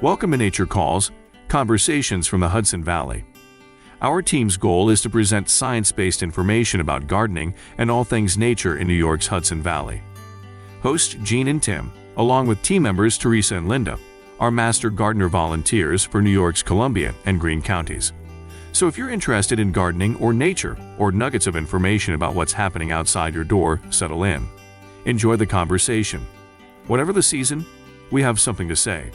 Welcome to Nature Calls, Conversations from the Hudson Valley. Our team's goal is to present science-based information about gardening and all things nature in New York's Hudson Valley. Hosts Jean and Tim, along with team members Teresa and Linda, are master gardener volunteers for New York's Columbia and Greene counties. So if you're interested in gardening or nature, or nuggets of information about what's happening outside your door, settle in. Enjoy the conversation. Whatever the season, we have something to say.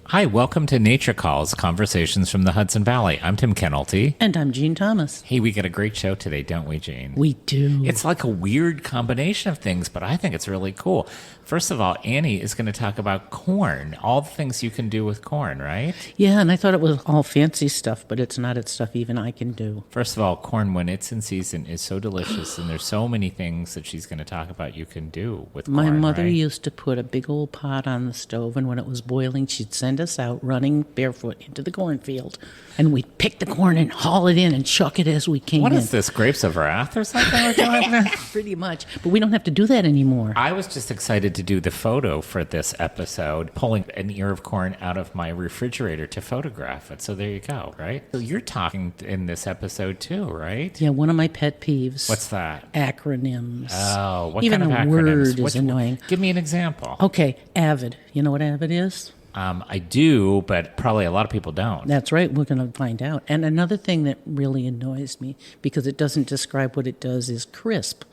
Hi, welcome to Nature Calls, Conversations from the Hudson Valley. I'm Tim Kennelty. And I'm Jean Thomas. Hey, we got a great show today, don't we, Jean? We do. It's like a weird combination of things, but I think it's really cool. First of all, Annie is going to talk about corn, all the things you can do with corn, right? Yeah, and I thought it was all fancy stuff, but it's not. It's stuff even I can do. First of all, corn, when it's in season, is so delicious, and there's so many things that she's going to talk about you can do with corn, My mother right? used to put a big old pot on the stove, and when it was boiling, she'd send us out running barefoot into the cornfield, and we'd pick the corn and haul it in and chuck it as we came What in. is this, Grapes of Wrath or something we're doing? Pretty much, but we don't have to do that anymore. I was just excited to do the photo for this episode, pulling an ear of corn out of my refrigerator to photograph it. So there you go, right? So you're talking in this episode too, right? Yeah, one of my pet peeves. What's that? Acronyms. Oh, what Even kind of the acronyms? word is annoying. Give me an example. Okay, AVID. You know what AVID is? I do, but probably a lot of people don't. That's right. We're going to find out. And another thing that really annoys me, because it doesn't describe what it does, is CRISP.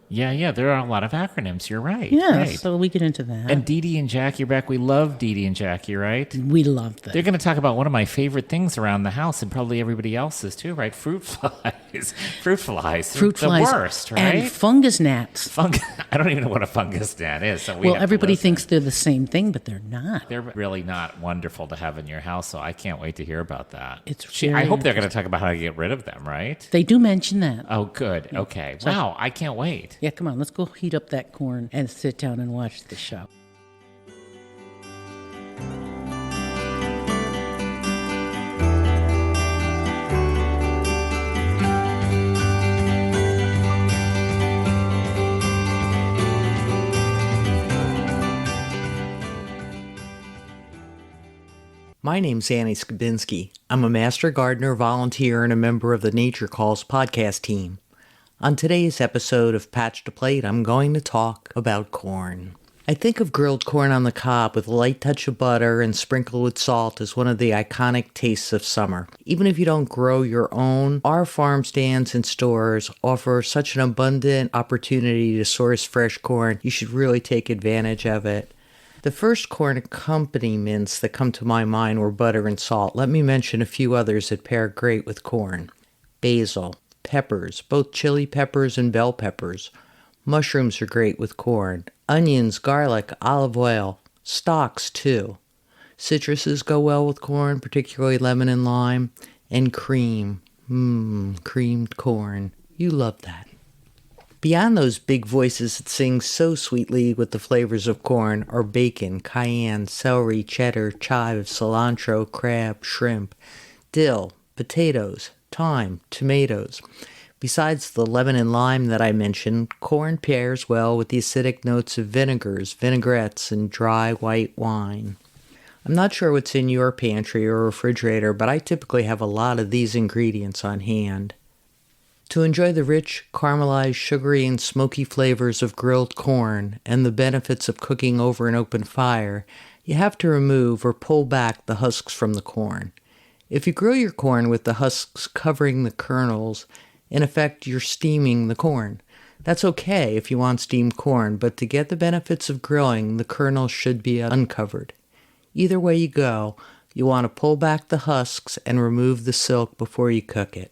Yeah, there are a lot of acronyms. You're right. Yeah, right. so we get into that. And Dee Dee and Jackie are back. We love Dee Dee and Jackie, right? We love that. They're going to talk about one of my favorite things around the house, and probably everybody else's too, right? Fruit flies. Fruit flies. Fruit the flies. worst, right? And fungus gnats. I don't even know what a fungus gnat is. So Well, everybody thinks they're the same thing, but they're not. They're really not wonderful to have in your house, so I can't wait to hear about that. It's I hope they're going to talk about how to get rid of them, right? They do mention that. Oh, good. Okay. Wow, I can't wait. Yeah, come on, let's go heat up that corn and sit down and watch the show. My name's Annie Scibienski. I'm a master gardener, volunteer, and a member of the Nature Calls podcast team. On today's episode of Patch to Plate, I'm going to talk about corn. I think of grilled corn on the cob with a light touch of butter and sprinkled with salt as one of the iconic tastes of summer. Even if you don't grow your own, our farm stands and stores offer such an abundant opportunity to source fresh corn, you should really take advantage of it. The first corn accompaniments that come to my mind were butter and salt. Let me mention a few others that pair great with corn. Basil, peppers, both chili peppers and bell peppers. Mushrooms are great with corn. Onions, garlic, olive oil. Stalks, too. Citruses go well with corn, particularly lemon and lime. And cream. Creamed corn. You love that. Beyond those big voices that sing so sweetly with the flavors of corn are bacon, cayenne, celery, cheddar, chive, cilantro, crab, shrimp, dill, potatoes, thyme, tomatoes. Besides the lemon and lime that I mentioned, corn pairs well with the acidic notes of vinegars, vinaigrettes, and dry white wine. I'm not sure what's in your pantry or refrigerator, but I typically have a lot of these ingredients on hand. To enjoy the rich, caramelized, sugary, and smoky flavors of grilled corn and the benefits of cooking over an open fire, you have to remove or pull back the husks from the corn. If you grill your corn with the husks covering the kernels, in effect, you're steaming the corn. That's okay if you want steamed corn, but to get the benefits of grilling, the kernels should be uncovered. Either way you go, you want to pull back the husks and remove the silk before you cook it.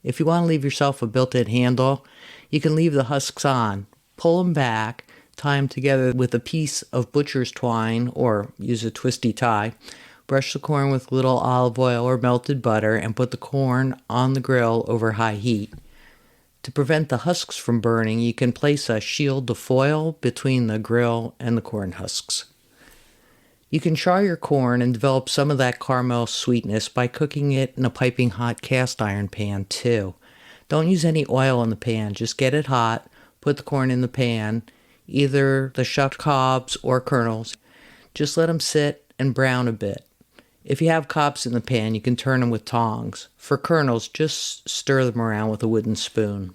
If you want to leave yourself a built-in handle, you can leave the husks on, pull them back, tie them together with a piece of butcher's twine or use a twisty tie, brush the corn with little olive oil or melted butter, and put the corn on the grill over high heat. To prevent the husks from burning, you can place a shield of foil between the grill and the corn husks. You can char your corn and develop some of that caramel sweetness by cooking it in a piping hot cast iron pan too. Don't use any oil in the pan, just get it hot, put the corn in the pan, either the shucked cobs or kernels. Just let them sit and brown a bit. If you have cobs in the pan, you can turn them with tongs. For kernels, just stir them around with a wooden spoon.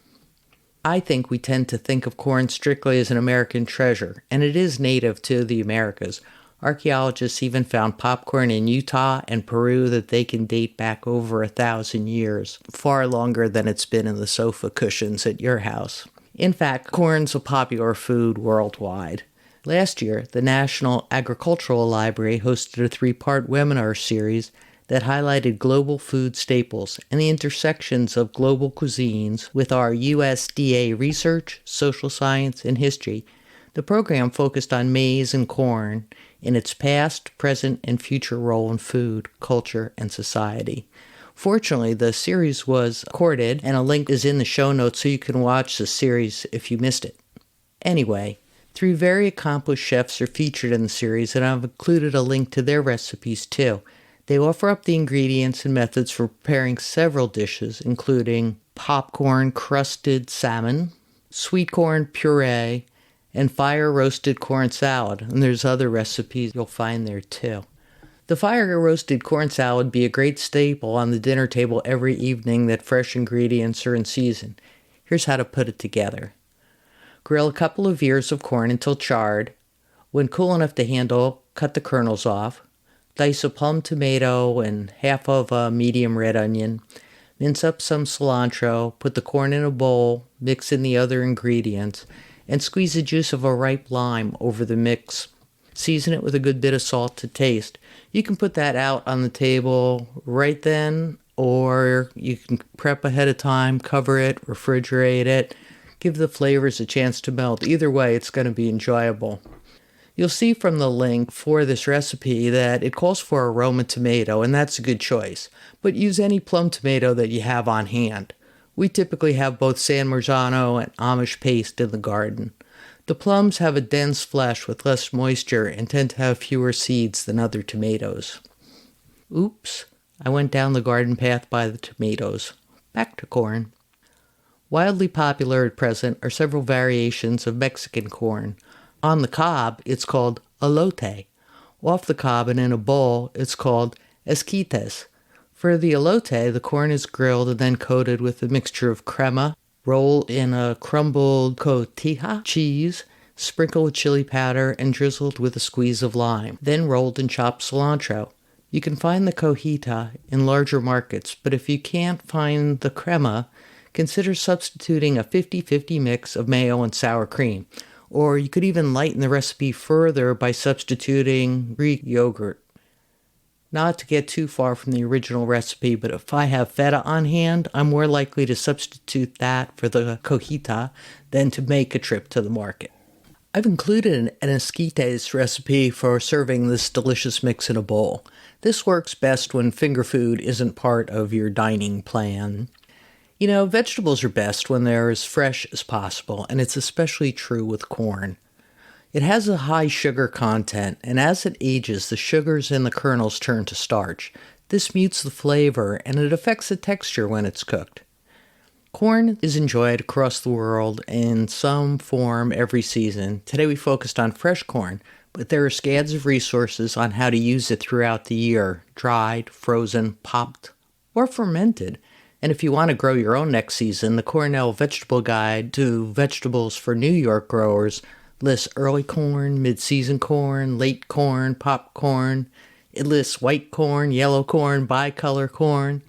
I think we tend to think of corn strictly as an American treasure, and it is native to the Americas. Archaeologists even found popcorn in Utah and Peru that they can date back over 1,000 years, far longer than it's been in the sofa cushions at your house. In fact, corn's a popular food worldwide. Last year, the National Agricultural Library hosted a 3-part webinar series that highlighted global food staples and the intersections of global cuisines with our USDA research, social science, and history. The program focused on maize and corn in its past, present, and future role in food, culture, and society. Fortunately, the series was recorded, and a link is in the show notes so you can watch the series if you missed it. Anyway, 3 very accomplished chefs are featured in the series, and I've included a link to their recipes too. They offer up the ingredients and methods for preparing several dishes, including popcorn crusted salmon, sweet corn puree, and fire-roasted corn salad. And there's other recipes you'll find there too. The fire-roasted corn salad would be a great staple on the dinner table every evening that fresh ingredients are in season. Here's how to put it together. Grill a couple of ears of corn until charred. When cool enough to handle, cut the kernels off. Dice a plum tomato and half of a medium red onion. Mince up some cilantro, put the corn in a bowl, mix in the other ingredients, and squeeze the juice of a ripe lime over the mix. Season it with a good bit of salt to taste. You can put that out on the table right then, or you can prep ahead of time, cover it, refrigerate it, give the flavors a chance to melt. Either way, it's going to be enjoyable. You'll see from the link for this recipe that it calls for a Roma tomato, and that's a good choice. But use any plum tomato that you have on hand. We typically have both San Marzano and Amish paste in the garden. The plums have a dense flesh with less moisture and tend to have fewer seeds than other tomatoes. Oops, I went down the garden path by the tomatoes. Back to corn. Wildly popular at present are several variations of Mexican corn. On the cob, it's called elote. Off the cob and in a bowl, it's called esquites. For the elote, the corn is grilled and then coated with a mixture of crema, rolled in a crumbled cotija cheese, sprinkled with chili powder, and drizzled with a squeeze of lime, then rolled in chopped cilantro. You can find the cojita in larger markets, but if you can't find the crema, consider substituting a 50-50 mix of mayo and sour cream. Or you could even lighten the recipe further by substituting Greek yogurt. Not to get too far from the original recipe, but if I have feta on hand, I'm more likely to substitute that for the cojita than to make a trip to the market. I've included an esquites recipe for serving this delicious mix in a bowl. This works best when finger food isn't part of your dining plan. You know, vegetables are best when they're as fresh as possible, and it's especially true with corn. It has a high sugar content, and as it ages, the sugars in the kernels turn to starch. This mutes the flavor, and it affects the texture when it's cooked. Corn is enjoyed across the world in some form every season. Today we focused on fresh corn, but there are scads of resources on how to use it throughout the year, dried, frozen, popped, or fermented. And if you want to grow your own next season, the Cornell Vegetable Guide to Vegetables for New York Growers lists early corn, mid-season corn, late corn, popcorn. It lists white corn, yellow corn, bicolor corn.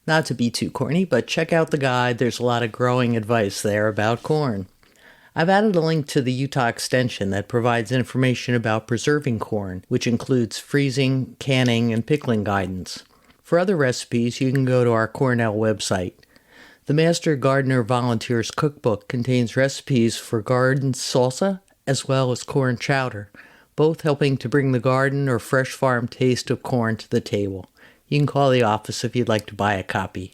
Not to be too corny, but check out the guide. There's a lot of growing advice there about corn. I've added a link to the Utah Extension that provides information about preserving corn, which includes freezing, canning, and pickling guidance. For other recipes, you can go to our Cornell website. The Master Gardener Volunteers Cookbook contains recipes for garden salsa as well as corn chowder, both helping to bring the garden or fresh farm taste of corn to the table. You can call the office if you'd like to buy a copy.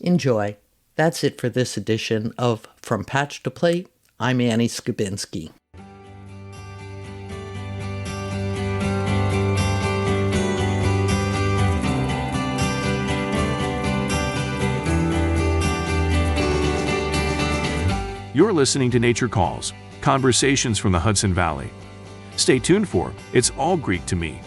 Enjoy. That's it for this edition of From Patch to Plate. I'm Annie Scibienski. You're listening to Nature Calls, Conversations from the Hudson Valley. Stay tuned for It's All Greek to Me.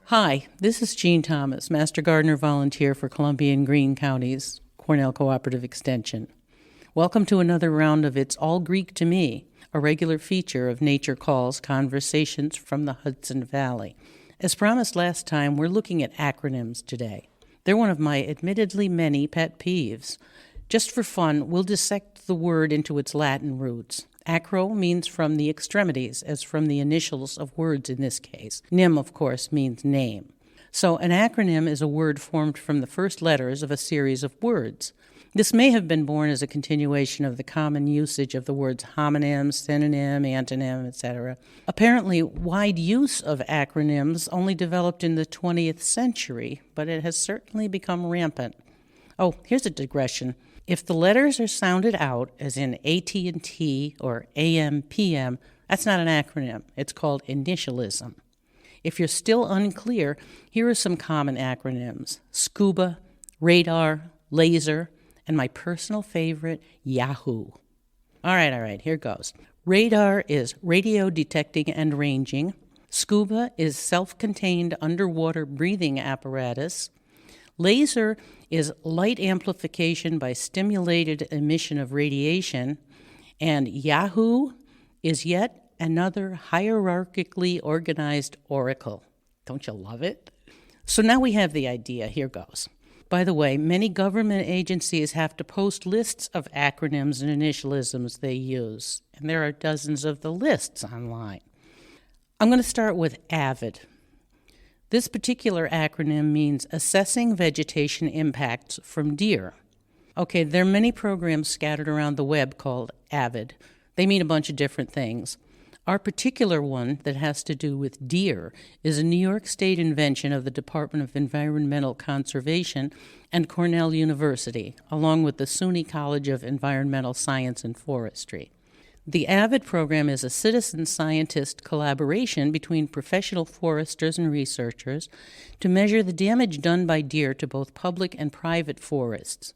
Hi, this is Jean Thomas, Master Gardener Volunteer for Columbia and Greene Counties, Cornell Cooperative Extension. Welcome to another round of It's All Greek to Me, a regular feature of Nature Calls, Conversations from the Hudson Valley. As promised last time, we're looking at acronyms today. They're one of my admittedly many pet peeves. Just for fun, we'll dissect the word into its Latin roots. Acro means from the extremities, as from the initials of words in this case. Nym, of course, means name. So an acronym is a word formed from the first letters of a series of words. This may have been born as a continuation of the common usage of the words homonym, synonym, antonym, etc. Apparently, wide use of acronyms only developed in the 20th century, but it has certainly become rampant. Oh, here's a digression. If the letters are sounded out, as in AT&T or AM/PM, that's not an acronym. It's called initialism. If you're still unclear, here are some common acronyms: SCUBA, radar, laser, and my personal favorite, Yahoo. All right, here goes. Radar is radio detecting and ranging. SCUBA is self-contained underwater breathing apparatus. Laser is light amplification by stimulated emission of radiation, and Yahoo is yet another hierarchically organized oracle. Don't you love it? So now we have the idea. Here goes. By the way, many government agencies have to post lists of acronyms and initialisms they use, and there are dozens of the lists online. I'm going to start with AVID. This particular acronym means Assessing Vegetation Impacts from Deer. Okay, there are many programs scattered around the web called AVID. They mean a bunch of different things. Our particular one that has to do with deer is a New York State invention of the Department of Environmental Conservation and Cornell University, along with the SUNY College of Environmental Science and Forestry. The AVID program is a citizen-scientist collaboration between professional foresters and researchers to measure the damage done by deer to both public and private forests.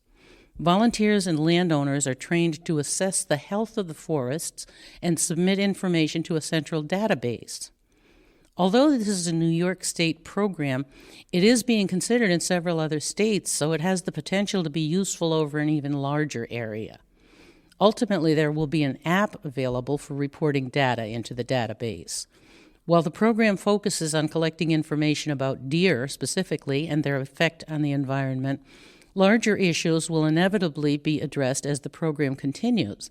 Volunteers and landowners are trained to assess the health of the forests and submit information to a central database. Although this is a New York State program, it is being considered in several other states, so it has the potential to be useful over an even larger area. Ultimately, there will be an app available for reporting data into the database. While the program focuses on collecting information about deer specifically and their effect on the environment, larger issues will inevitably be addressed as the program continues.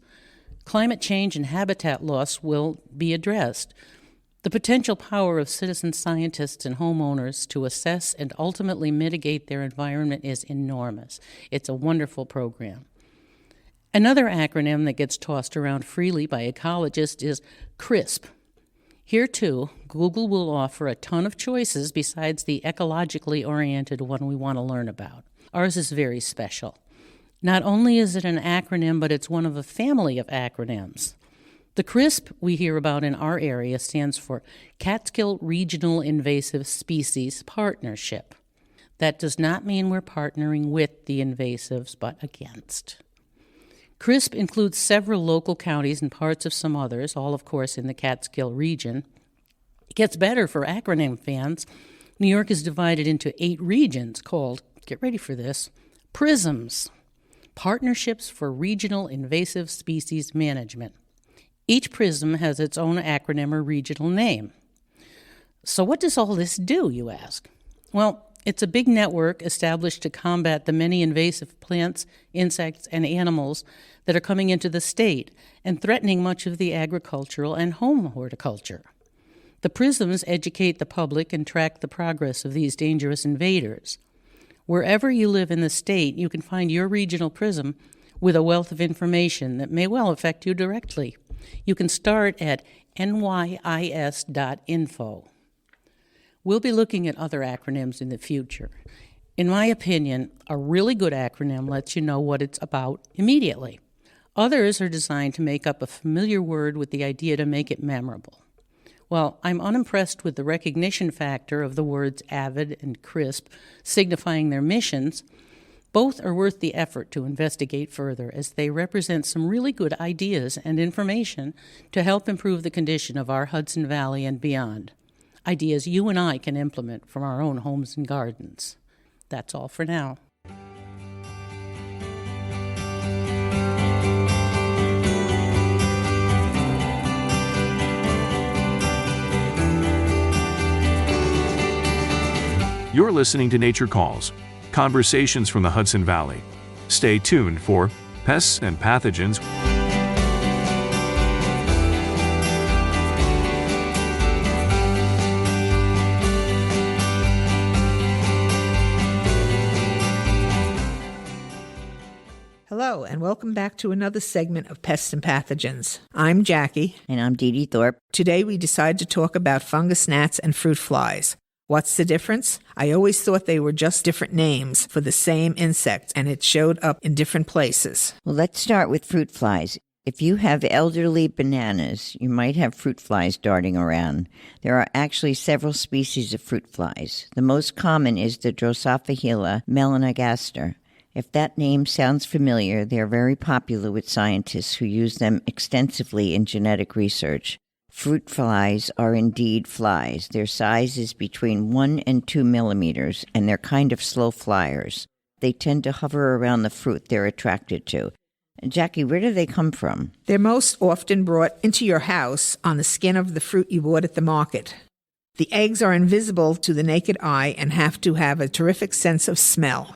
Climate change and habitat loss will be addressed. The potential power of citizen scientists and homeowners to assess and ultimately mitigate their environment is enormous. It's a wonderful program. Another acronym that gets tossed around freely by ecologists is CRISP. Here, too, Google will offer a ton of choices besides the ecologically oriented one we want to learn about. Ours is very special. Not only is it an acronym, but it's one of a family of acronyms. The CRISP we hear about in our area stands for Catskill Regional Invasive Species Partnership. That does not mean we're partnering with the invasives, but against. CRISP includes several local counties and parts of some others, all of course in the Catskill region. It gets better for acronym fans. New York is divided into 8 regions called, get ready for this, PRISMs, Partnerships for Regional Invasive Species Management. Each PRISM has its own acronym or regional name. So what does all this do, you ask? Well, it's a big network established to combat the many invasive plants, insects, and animals that are coming into the state and threatening much of the agricultural and home horticulture. The PRISMs educate the public and track the progress of these dangerous invaders. Wherever you live in the state, you can find your regional PRISM with a wealth of information that may well affect you directly. You can start at nyis.info. We'll be looking at other acronyms in the future. In my opinion, a really good acronym lets you know what it's about immediately. Others are designed to make up a familiar word with the idea to make it memorable. While I'm unimpressed with the recognition factor of the words AVID and CRISP signifying their missions, both are worth the effort to investigate further, as they represent some really good ideas and information to help improve the condition of our Hudson Valley and beyond. Ideas you and I can implement from our own homes and gardens. That's all for now. You're listening to Nature Calls, conversations from the Hudson Valley. Stay tuned for Pests and Pathogens. Hello, and welcome back to another segment of Pests and Pathogens. I'm Jackie. And I'm Dee Dee Thorpe. Today we decided to talk about fungus gnats and fruit flies. What's the difference? I always thought they were just different names for the same insect, and it showed up in different places. Well, let's start with fruit flies. If you have elderly bananas, you might have fruit flies darting around. There are actually several species of fruit flies. The most common is the Drosophila melanogaster. If that name sounds familiar, they are very popular with scientists who use them extensively in genetic research. Fruit flies are indeed flies. Their size is between 1 and 2 millimeters, and they're kind of slow flyers. They tend to hover around the fruit they're attracted to. Jackie, where do they come from? They're most often brought into your house on the skin of the fruit you bought at the market. The eggs are invisible to the naked eye and have to have a terrific sense of smell.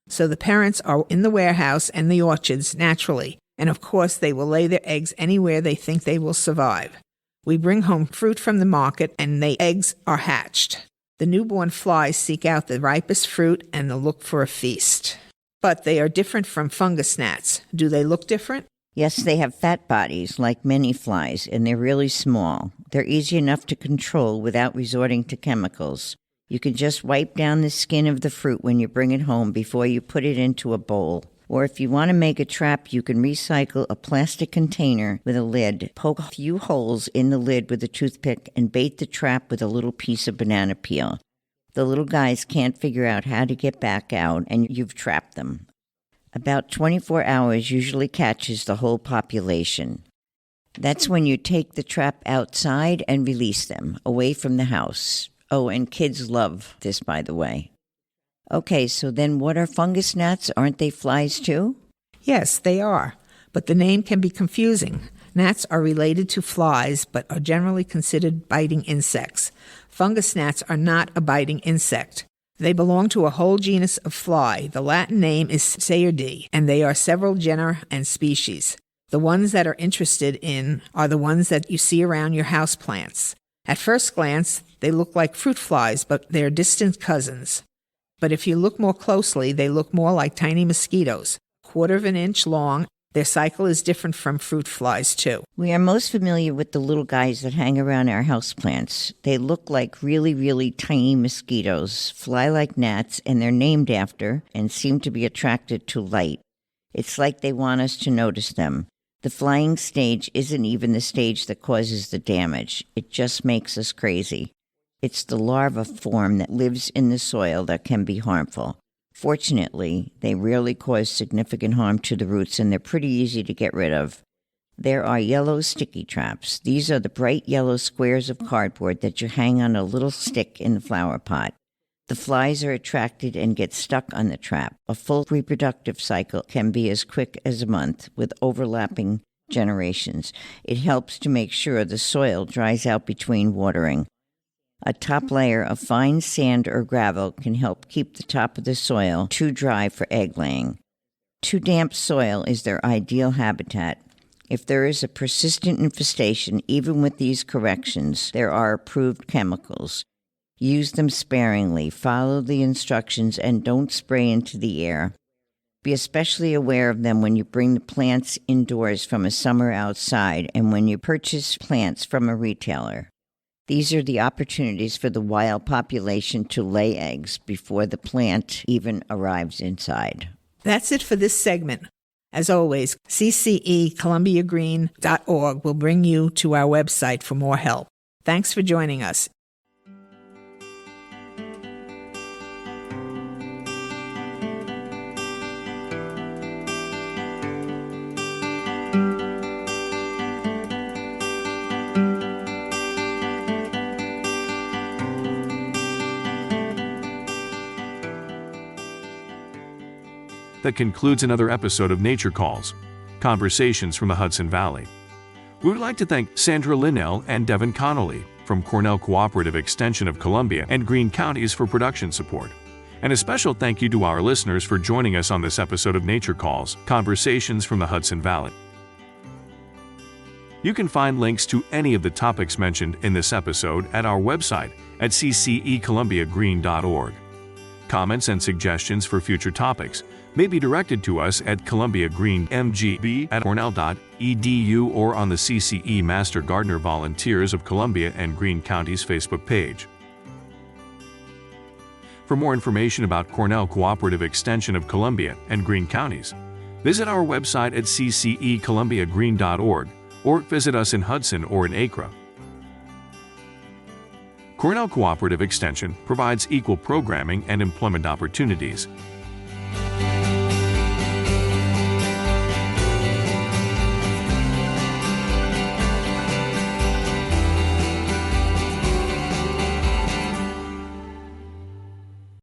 So the parents are in the warehouse and the orchards naturally, and of course they will lay their eggs anywhere they think they will survive. We bring home fruit from the market and the eggs are hatched. The newborn flies seek out the ripest fruit and they'll look for a feast. But they are different from fungus gnats. Do they look different? Yes, they have fat bodies like many flies, and they're really small. They're easy enough to control without resorting to chemicals. You can just wipe down the skin of the fruit when you bring it home before you put it into a bowl. Or if you want to make a trap, you can recycle a plastic container with a lid, poke a few holes in the lid with a toothpick, and bait the trap with a little piece of banana peel. The little guys can't figure out how to get back out, and you've trapped them. About 24 hours usually catches the whole population. That's when you take the trap outside and release them, away from the house. Oh, and kids love this, by the way. Okay, so then what are fungus gnats? Aren't they flies too? Yes, they are, but the name can be confusing. Gnats are related to flies, but are generally considered biting insects. Fungus gnats are not a biting insect. They belong to a whole genus of fly. The Latin name is Sayridae, and they are several genera and species. The ones that are interested in are the ones that you see around your houseplants. At first glance, they look like fruit flies, but they're distant cousins. But if you look more closely, they look more like tiny mosquitoes, 1/4 of an inch long. Their cycle is different from fruit flies, too. We are most familiar with the little guys that hang around our houseplants. They look like really, really tiny mosquitoes, fly like gnats, and they're named after and seem to be attracted to light. It's like they want us to notice them. The flying stage isn't even the stage that causes the damage. It just makes us crazy. It's the larva form that lives in the soil that can be harmful. Fortunately, they rarely cause significant harm to the roots, and they're pretty easy to get rid of. There are yellow sticky traps. These are the bright yellow squares of cardboard that you hang on a little stick in the flower pot. The flies are attracted and get stuck on the trap. A full reproductive cycle can be as quick as a month with overlapping generations. It helps to make sure the soil dries out between watering. A top layer of fine sand or gravel can help keep the top of the soil too dry for egg laying. Too damp soil is their ideal habitat. If there is a persistent infestation, even with these corrections, there are approved chemicals. Use them sparingly, follow the instructions, and don't spray into the air. Be especially aware of them when you bring the plants indoors from a summer outside and when you purchase plants from a retailer. These are the opportunities for the wild population to lay eggs before the plant even arrives inside. That's it for this segment. As always, ccecolumbiagreen.org will bring you to our website for more help. Thanks for joining us. That concludes another episode of Nature Calls, Conversations from the Hudson Valley. We would like to thank Sandra Linnell and Devin Connolly from Cornell Cooperative Extension of Columbia and Greene Counties for production support. And a special thank you to our listeners for joining us on this episode of Nature Calls, Conversations from the Hudson Valley. You can find links to any of the topics mentioned in this episode at our website at ccecolumbiagreen.org. Comments and suggestions for future topics may be directed to us at columbiagreenmgb@cornell.edu or on the CCE Master Gardener Volunteers of Columbia and Greene Counties Facebook page. For more information about Cornell Cooperative Extension of Columbia and Greene Counties, visit our website at ccecolumbiagreen.org or visit us in Hudson or in Acre. Cornell Cooperative Extension provides equal programming and employment opportunities